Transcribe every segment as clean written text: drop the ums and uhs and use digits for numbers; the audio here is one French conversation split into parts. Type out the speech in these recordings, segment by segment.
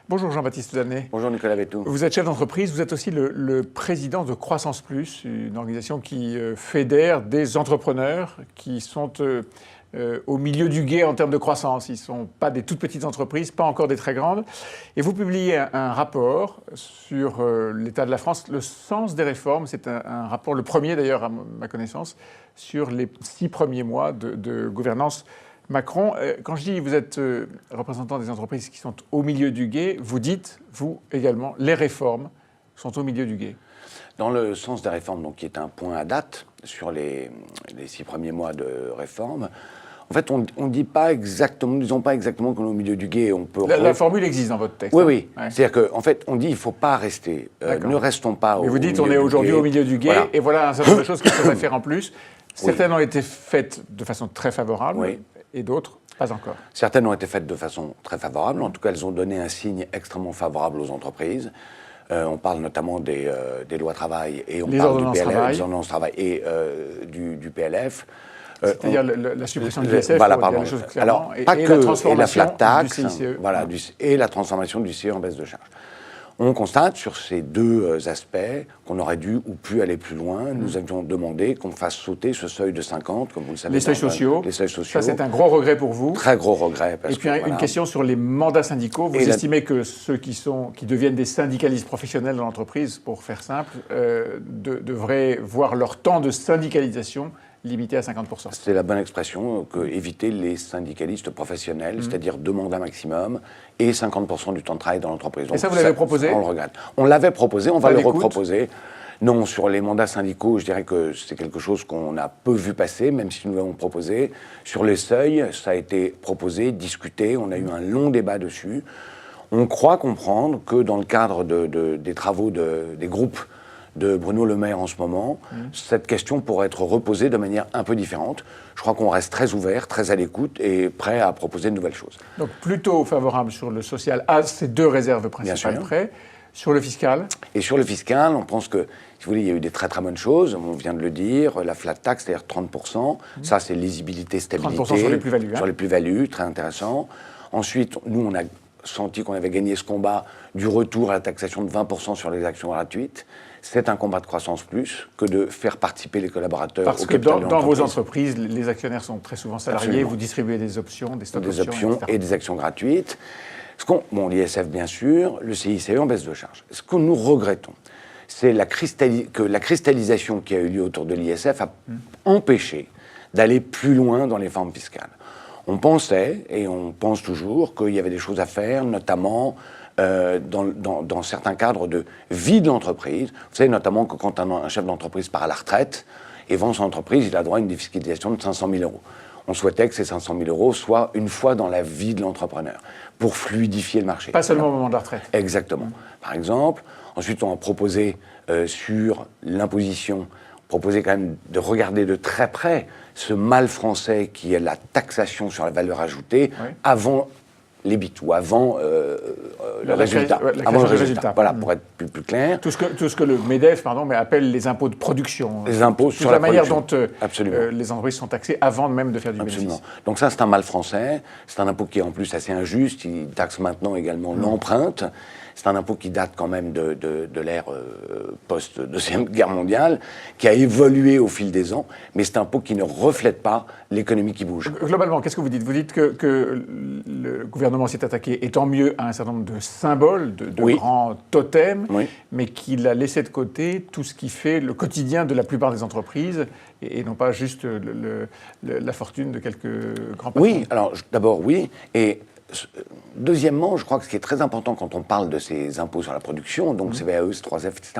Bonjour Jean-Baptiste Danet. Bonjour Nicolas Vétou. Vous êtes chef d'entreprise, vous êtes aussi le président de Croissance Plus, une organisation qui fédère des entrepreneurs qui sont au milieu du gué en termes de croissance. Ils ne sont pas des toutes petites entreprises, pas encore des très grandes. Et vous publiez un rapport sur l'état de la France, le sens des réformes. C'est un rapport, le premier d'ailleurs à ma connaissance, sur les 6 premiers mois de gouvernance Macron. Quand je dis vous êtes représentant des entreprises qui sont au milieu du gué, vous dites, vous également, les réformes sont au milieu du gué. Dans le sens des réformes, donc, qui est un point à date sur les 6 premiers mois de réforme, en fait, on ne dit pas exactement, nous disons pas exactement qu'on est au milieu du gué. On peut la formule existe dans votre texte. Oui, oui. Ouais. C'est-à-dire qu'en fait, on dit il ne faut pas rester. Ne restons pas au milieu du gué. Mais vous dites on est aujourd'hui au milieu du gué, voilà. Et voilà un certain nombre de choses qui pourraient faire en plus. Certaines ont été faites de façon très favorable, et d'autres pas encore. Certaines ont été faites de façon très favorable. En tout cas, elles ont donné un signe extrêmement favorable aux entreprises. On parle notamment des lois travail et on parle du PLF, des ordonnances travail et du PLF. C'est-à-dire la suppression du ISF, voilà, pardon. Alors, pas que la transformation la flat tax, du CICE. Voilà, et la transformation du CICE en baisse de charge. On constate sur ces deux aspects qu'on aurait dû ou pu aller plus loin. Nous avions demandé qu'on fasse sauter ce seuil de 50, comme vous le savez. Les seuils sociaux. Les seuils sociaux. Ça, c'est un gros regret pour vous. Très gros regret. Et puis une question sur les mandats syndicaux. Vous estimez que ceux qui deviennent des syndicalistes professionnels dans l'entreprise, pour faire simple, devraient voir leur temps de syndicalisation limité à 50%. C'est la bonne expression, éviter les syndicalistes professionnels, c'est-à-dire 2 mandats maximum et 50% du temps de travail dans l'entreprise. Et ça, vous l'avez proposé ? On le regrette. On l'avait proposé, on va le reproposer. Non, sur les mandats syndicaux, je dirais que c'est quelque chose qu'on a peu vu passer, même si nous l'avons proposé. Sur les seuils, ça a été proposé, discuté, on a eu un long débat dessus. On croit comprendre que dans le cadre des travaux des groupes de Bruno Le Maire en ce moment, cette question pourrait être reposée de manière un peu différente. Je crois qu'on reste très ouvert, très à l'écoute et prêt à proposer de nouvelles choses. Donc plutôt favorable sur le social à ces 2 réserves principales près. Sur le fiscal ? Et sur le fiscal, on pense que, si vous voulez, il y a eu des très très bonnes choses. On vient de le dire, la flat tax, c'est-à-dire 30%. Ça, c'est lisibilité, stabilité. 30% sur les plus-values. Sur les plus-values, très intéressant. Ensuite, nous, on a senti qu'on avait gagné ce combat du retour à la taxation de 20% sur les actions gratuites. C'est un combat de croissance plus que de faire participer les collaborateurs au capital de l'entreprise. Parce que dans vos entreprises, les actionnaires sont très souvent salariés, Absolument. Vous distribuez des options, des stocks des options etc. et des actions gratuites. L'ISF bien sûr, le CICE en baisse de charge. Ce que nous regrettons, c'est que la cristallisation qui a eu lieu autour de l'ISF a empêché d'aller plus loin dans les formes fiscales. On pensait, et on pense toujours, qu'il y avait des choses à faire, notamment dans certains cadres de vie de l'entreprise. Vous savez notamment que quand un chef d'entreprise part à la retraite et vend son entreprise, il a droit à une défiscalisation de 500 000 euros. On souhaitait que ces 500 000 euros soient une fois dans la vie de l'entrepreneur, pour fluidifier le marché. Pas seulement au moment de la retraite. Exactement. Par exemple, ensuite on a proposé sur l'imposition, proposé quand même de regarder de très près ce mal français qui est la taxation sur la valeur ajoutée avant l'EBIT ou avant le résultat. Avant le résultat. Voilà, pour être plus clair. Tout ce que le MEDEF appelle les impôts de production. Les impôts sur la production. manière dont les entreprises sont taxées avant même de faire du bénéfice. Donc ça, c'est un mal français. C'est un impôt qui est en plus assez injuste. Il taxe maintenant également l'empreinte. C'est un impôt qui date quand même de l'ère post-Deuxième Guerre mondiale, qui a évolué au fil des ans, mais c'est un impôt qui ne reflète pas l'économie qui bouge. Globalement, qu'est-ce que vous dites ? Vous dites que le gouvernement s'est attaqué, et tant mieux, à un certain nombre de symboles, de grands totems, mais qu'il a laissé de côté tout ce qui fait le quotidien de la plupart des entreprises, et non pas juste la fortune de quelques grands patrons. Oui, alors d'abord oui, et deuxièmement, je crois que ce qui est très important quand on parle de ces impôts sur la production, donc CVAE, C3F, etc.,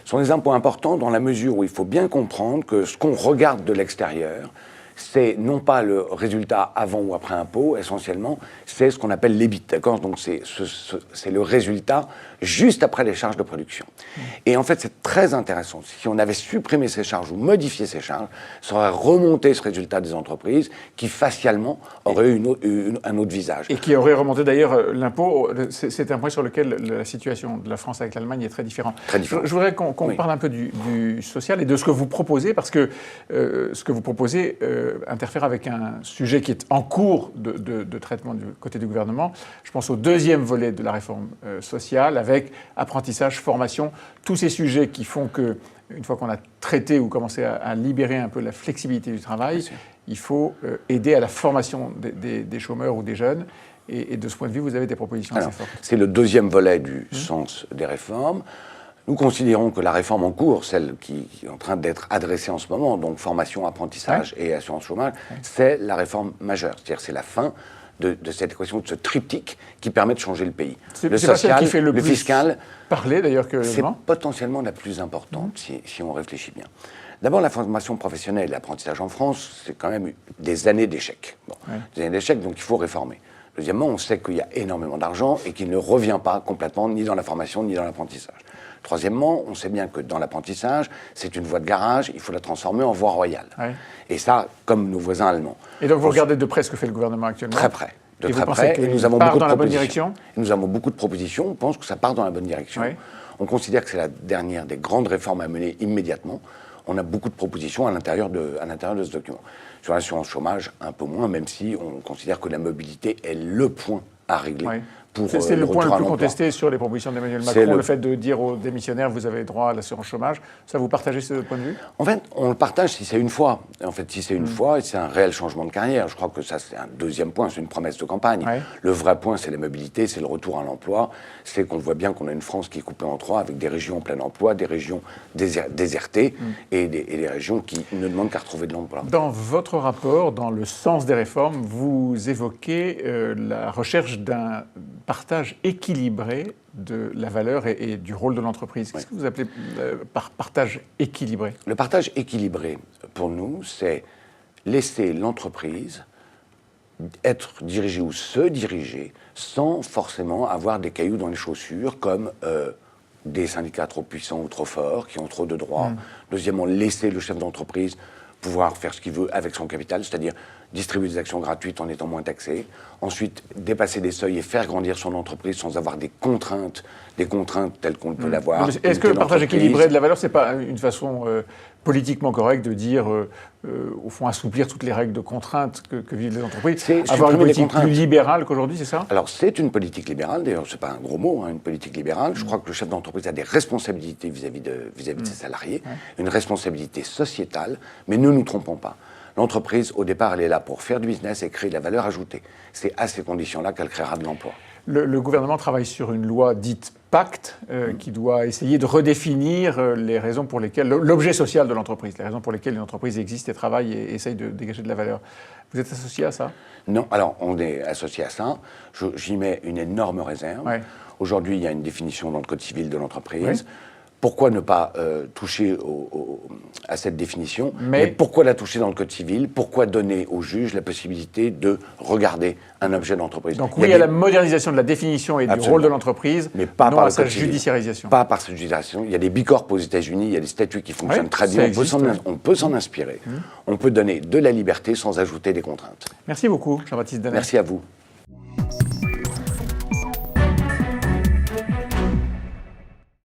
sont des impôts importants dans la mesure où il faut bien comprendre que ce qu'on regarde de l'extérieur, c'est non pas le résultat avant ou après impôt, essentiellement, c'est ce qu'on appelle l'EBIT, d'accord ? Donc c'est le résultat juste après les charges de production. Et en fait, c'est très intéressant. Si on avait supprimé ces charges ou modifié ces charges, ça aurait remonté ce résultat des entreprises qui, facialement, auraient eu un autre visage. Et qui aurait remonté d'ailleurs l'impôt. C'est un point sur lequel la situation de la France avec l'Allemagne est très différente. Très différent. Je voudrais qu'on parle un peu du social et de ce que vous proposez, parce que ce que vous proposez interfère avec un sujet qui est en cours de traitement du côté du gouvernement. Je pense au deuxième volet de la réforme sociale, avec apprentissage, formation, tous ces sujets qui font que, une fois qu'on a traité ou commencé à libérer un peu la flexibilité du travail, il faut aider à la formation des chômeurs ou des jeunes. Et de ce point de vue, vous avez des propositions assez fortes. C'est le deuxième volet du sens des réformes. Nous considérons que la réforme en cours, celle qui est en train d'être adressée en ce moment, donc formation, apprentissage et assurance chômage, c'est la réforme majeure. C'est-à-dire c'est la fin de cette équation, de ce triptyque qui permet de changer le pays. Le social, qui fait le plus fiscal, parler d'ailleurs que c'est potentiellement la plus importante si on réfléchit bien. D'abord, la formation professionnelle et l'apprentissage en France, c'est quand même des années d'échecs. Des années d'échecs, donc il faut réformer. Deuxièmement, on sait qu'il y a énormément d'argent et qu'il ne revient pas complètement ni dans la formation ni dans l'apprentissage. Troisièmement, on sait bien que dans l'apprentissage, c'est une voie de garage, il faut la transformer en voie royale. Et ça, comme nos voisins allemands. Et donc vous regardez de près ce que fait le gouvernement actuellement? Très près. De et très près. Et nous avons beaucoup de propositions. Nous avons beaucoup de propositions. On pense que ça part dans la bonne direction. On considère que c'est la dernière des grandes réformes à mener immédiatement. On a beaucoup de propositions à l'intérieur de ce document. Sur l'assurance chômage, un peu moins, même si on considère que la mobilité est le point à régler. C'est le point le plus contesté sur les propositions d'Emmanuel Macron, le fait de dire aux démissionnaires vous avez droit à l'assurance chômage. Ça, vous partagez ce point de vue? En fait, on le partage si c'est une fois. En fait, si c'est une fois, et c'est un réel changement de carrière. Je crois que ça, c'est un deuxième point, c'est une promesse de campagne. Le vrai point, c'est la mobilité, c'est le retour à l'emploi. C'est qu'on voit bien qu'on a une France qui est coupée en trois, avec des régions en plein emploi, des régions désertées et des régions qui ne demandent qu'à retrouver de l'emploi. Dans votre rapport, dans le sens des réformes, vous évoquez la recherche d'un partage équilibré de la valeur et du rôle de l'entreprise. Qu'est-ce que vous appelez par partage équilibré? Le partage équilibré, pour nous, c'est laisser l'entreprise être dirigée ou se diriger sans forcément avoir des cailloux dans les chaussures comme des syndicats trop puissants ou trop forts qui ont trop de droits. Deuxièmement, laisser le chef d'entreprise pouvoir faire ce qu'il veut avec son capital, c'est-à-dire distribuer des actions gratuites en étant moins taxé. Ensuite, dépasser des seuils et faire grandir son entreprise sans avoir des contraintes telles qu'on peut l'avoir. Est-ce que le partage équilibré de la valeur, c'est pas une façon politiquement correcte de dire, au fond, assouplir toutes les règles de contraintes que vivent les entreprises, avoir une politique plus libérale qu'aujourd'hui, c'est ça? Alors, c'est une politique libérale, d'ailleurs, c'est pas un gros mot, une politique libérale. Je crois que le chef d'entreprise a des responsabilités vis-à-vis de ses salariés, une responsabilité sociétale, mais ne nous trompons pas. L'entreprise, au départ, elle est là pour faire du business et créer de la valeur ajoutée. C'est à ces conditions-là qu'elle créera de l'emploi. Le gouvernement travaille sur une loi dite Pacte qui doit essayer de redéfinir les raisons pour lesquelles, l'objet social de l'entreprise, les raisons pour lesquelles une entreprise existe et travaille et essaye de dégager de la valeur. Vous êtes associé à ça? Non, alors on est associé à ça. J'y mets une énorme réserve. Aujourd'hui, il y a une définition dans le Code civil de l'entreprise. Pourquoi ne pas toucher à cette définition? Mais pourquoi la toucher dans le Code civil? Pourquoi donner au juge la possibilité de regarder un objet d'entreprise? Donc oui, à la modernisation de la définition et du rôle de l'entreprise, mais pas non par à sa judiciarisation. Pas par sa judiciarisation. Il y a des bicorps aux États-Unis, il y a des statuts qui fonctionnent très bien. On peut s'en inspirer. On peut donner de la liberté sans ajouter des contraintes. Merci beaucoup, Jean-Baptiste Danel. Merci à vous.